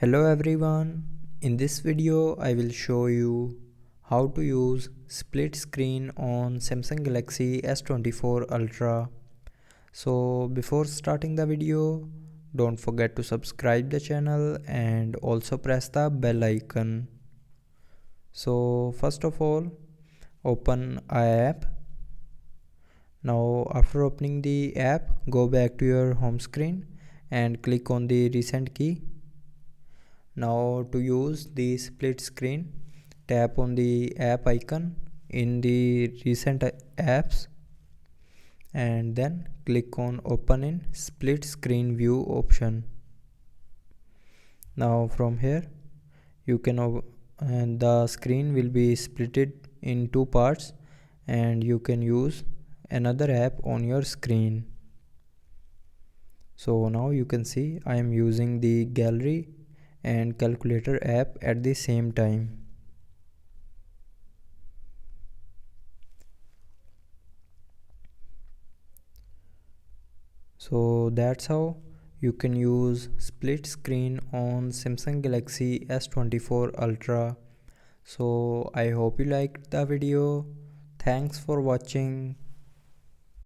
Hello everyone, in this video I will show you how to use split screen on Samsung Galaxy S24 Ultra. So before starting the video, don't forget to subscribe the channel and also press the bell icon. So first of all, open a app. Now after opening the app, go back to your home screen and click on the recent key. Now to use the split screen, tap on the app icon in the recent apps and then click on open in split screen view option. Now from here you can and the screen will be splitted in two parts and you can use another app on your screen. So now you can see I am using the gallery and calculator app at the same time. So that's how you can use split screen on Samsung Galaxy S24 Ultra. So I hope you liked the video. Thanks for watching.